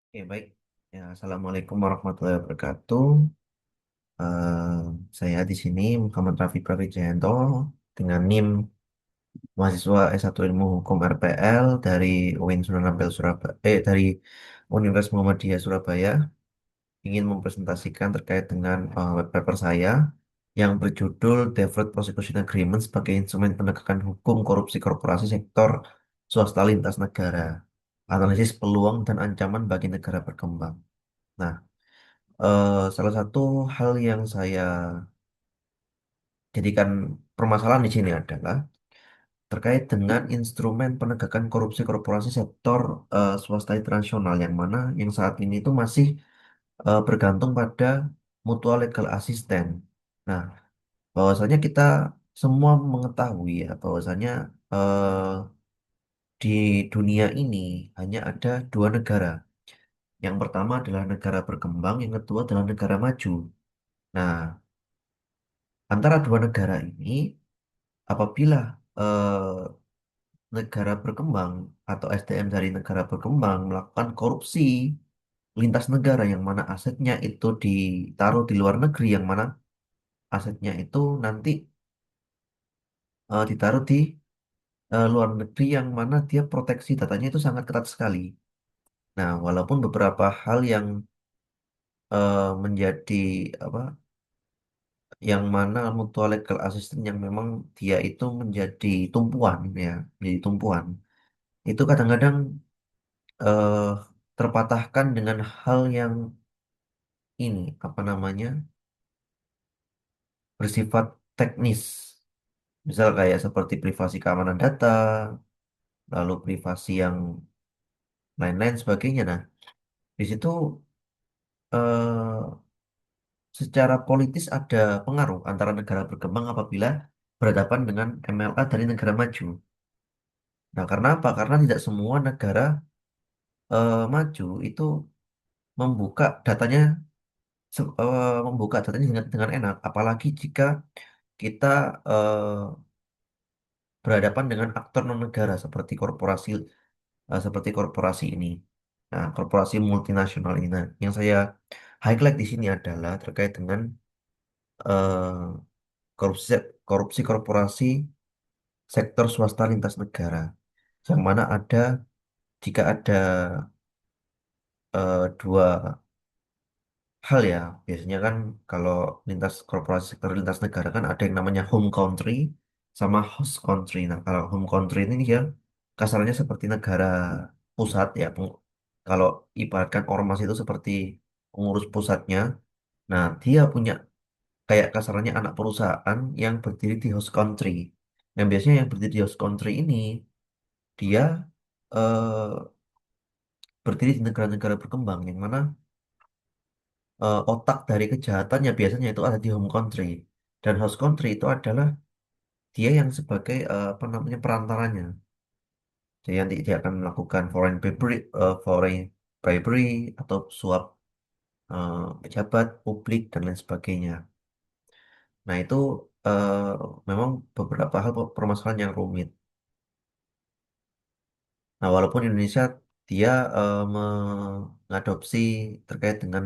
Oke, baik. Ya, Assalamualaikum warahmatullahi wabarakatuh. Eh, saya di sini Muhammad Rafi Pravijayanto dengan NIM mahasiswa S1 Ilmu Hukum RPL dari UIN Sunan Ampel Surabaya, dari Universitas Muhammadiyah Surabaya ingin mempresentasikan terkait dengan web paper saya yang berjudul Deferred Prosecution Agreement sebagai instrumen penegakan hukum korupsi korporasi sektor swasta lintas negara, analisis peluang dan ancaman bagi negara berkembang. Nah, salah satu hal yang saya jadikan permasalahan di sini adalah terkait dengan instrumen penegakan korupsi korporasi sektor swasta internasional yang mana yang saat ini itu masih bergantung pada mutual legal assistance. Nah, bahwasanya kita semua mengetahui ya bahwasanya eh, di dunia ini hanya ada dua negara. Yang pertama adalah negara berkembang, yang kedua adalah negara maju. Nah, antara dua negara ini apabila negara berkembang atau SDM dari negara berkembang melakukan korupsi lintas negara yang mana asetnya itu ditaruh di luar negeri yang mana asetnya itu nanti ditaruh di luar negeri yang mana dia proteksi datanya itu sangat ketat sekali. Nah, walaupun beberapa hal yang menjadi apa yang mana mutual legal assistance yang memang dia itu menjadi tumpuan ya, menjadi tumpuan. Itu kadang-kadang eh, terpatahkan dengan hal yang ini apa namanya bersifat teknis, misal kayak seperti privasi keamanan data, lalu privasi yang lain-lain sebagainya. Nah, di situ eh, secara politis ada pengaruh antara negara berkembang apabila berhadapan dengan MLA dari negara maju. Nah, karena apa? Karena tidak semua negara maju itu membuka datanya membuka datanya dengan enak, apalagi jika kita berhadapan dengan aktor non negara seperti korporasi ini. Nah, korporasi multinasional ini. Nah, yang saya highlight di sini adalah terkait dengan eh, korupsi korupsi korporasi sektor swasta lintas negara, yang mana jika ada dua hal ya, biasanya kan kalau lintas korporasi sektor lintas negara kan ada yang namanya home country sama host country. Nah, kalau home country ini dia kasarnya seperti negara pusat ya. Kalau ibaratkan ormas itu seperti pengurus pusatnya. Nah, dia punya kayak kasarnya anak perusahaan yang berdiri di host country. Yang biasanya yang berdiri di host country ini dia berdiri di negara-negara berkembang yang mana otak dari kejahatannya biasanya itu ada di home country dan host country itu adalah dia yang sebagai apa namanya perantaranya. Jadi nanti dia akan melakukan foreign bribery atau suap pejabat publik dan lain sebagainya. Nah, itu eh, memang beberapa hal permasalahan yang rumit. Nah, walaupun Indonesia dia mengadopsi terkait dengan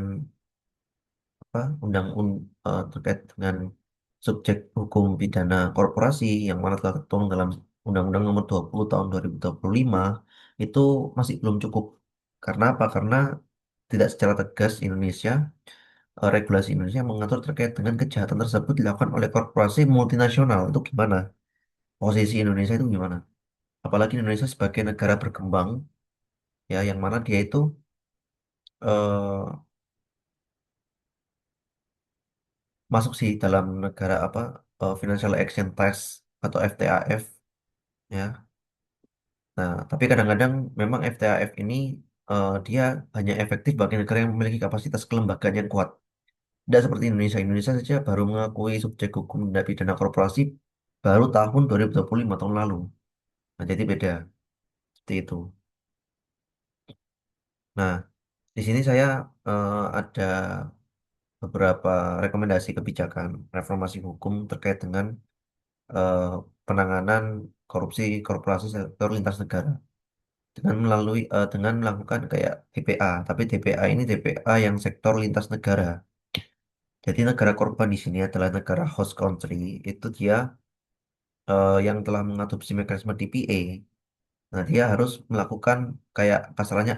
apa terkait dengan subjek hukum pidana korporasi yang mana telah tertuang dalam Undang-Undang Nomor 20 Tahun 2025 itu masih belum cukup. Karena apa? Karena tidak secara tegas regulasi Indonesia mengatur terkait dengan kejahatan tersebut dilakukan oleh korporasi multinasional. Itu gimana? Posisi Indonesia itu gimana? Apalagi Indonesia sebagai negara berkembang ya yang mana dia itu eh, masuk sih dalam negara apa Financial Action Task atau FTAF ya. Nah, tapi kadang-kadang memang FTAF ini dia hanya efektif bagi negara yang memiliki kapasitas kelembagaan yang kuat. Tidak seperti Indonesia. Indonesia saja baru mengakui subjek hukum tindak pidana korporasi baru tahun 2025 tahun lalu. Nah, jadi beda seperti itu. Nah, di sini saya ada beberapa rekomendasi kebijakan reformasi hukum terkait dengan eh, penanganan korupsi korporasi sektor lintas negara. dengan melakukan kayak TPA. Tapi TPA ini TPA yang sektor lintas negara. Jadi negara korban di sini adalah negara host country, itu dia yang telah mengadopsi mekanisme DPA. Nah, dia harus melakukan kayak kasarannya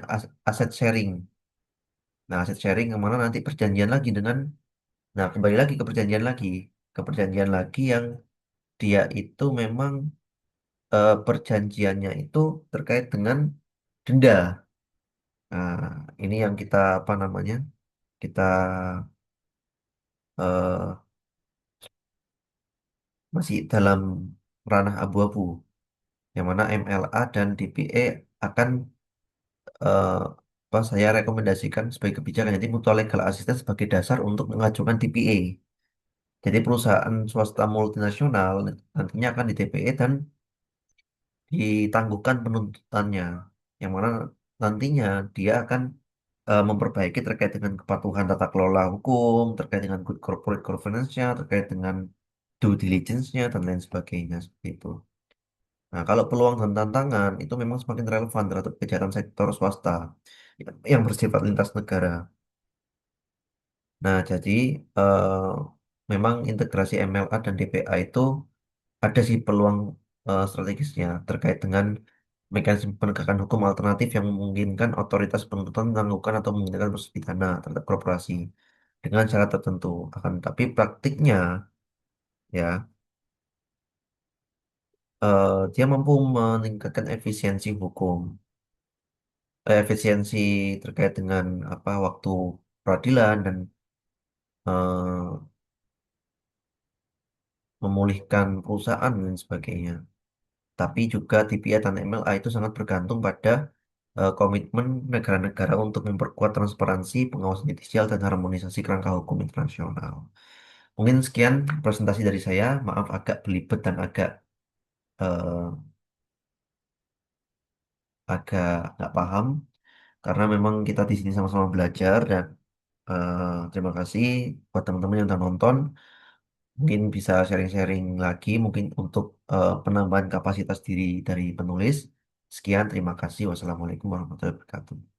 aset sharing. Nah, aset sharing kemana nanti perjanjian lagi dengan, nah kembali lagi ke perjanjian lagi yang dia itu memang perjanjiannya itu terkait dengan denda. Nah, ini yang kita apa namanya? Kita eh, masih dalam ranah abu-abu, yang mana MLA dan DPA akan apa saya rekomendasikan sebagai kebijakan. Jadi mutual legal assistance sebagai dasar untuk mengajukan DPA. Jadi perusahaan swasta multinasional nantinya akan di DPA dan ditangguhkan penuntutannya, yang mana nantinya dia akan memperbaiki terkait dengan kepatuhan tata kelola hukum, terkait dengan good corporate governance-nya, terkait dengan due diligence-nya, dan lain sebagainya seperti itu. Nah, kalau peluang dan tantangan itu memang semakin relevan terhadap kejahatan sektor swasta yang bersifat lintas negara. Nah, jadi eh, memang integrasi MLA dan DPA itu ada sih peluang strategisnya terkait dengan mekanisme penegakan hukum alternatif yang memungkinkan otoritas penuntutan melakukan atau menghentikan proses pidana terhadap korporasi dengan syarat tertentu. Akan tapi praktiknya ya dia mampu meningkatkan efisiensi hukum, efisiensi terkait dengan apa waktu peradilan dan eh, memulihkan perusahaan dan sebagainya. Tapi juga TPA dan MLA itu sangat bergantung pada komitmen negara-negara untuk memperkuat transparansi, pengawasan judisial, dan harmonisasi kerangka hukum internasional. Mungkin sekian presentasi dari saya. Maaf agak belibet dan eh, agak nggak paham karena memang kita di sini sama-sama belajar dan terima kasih buat teman-teman yang udah nonton. Mungkin bisa sharing-sharing lagi mungkin untuk penambahan kapasitas diri dari penulis. Sekian, terima kasih. Wassalamualaikum warahmatullahi wabarakatuh.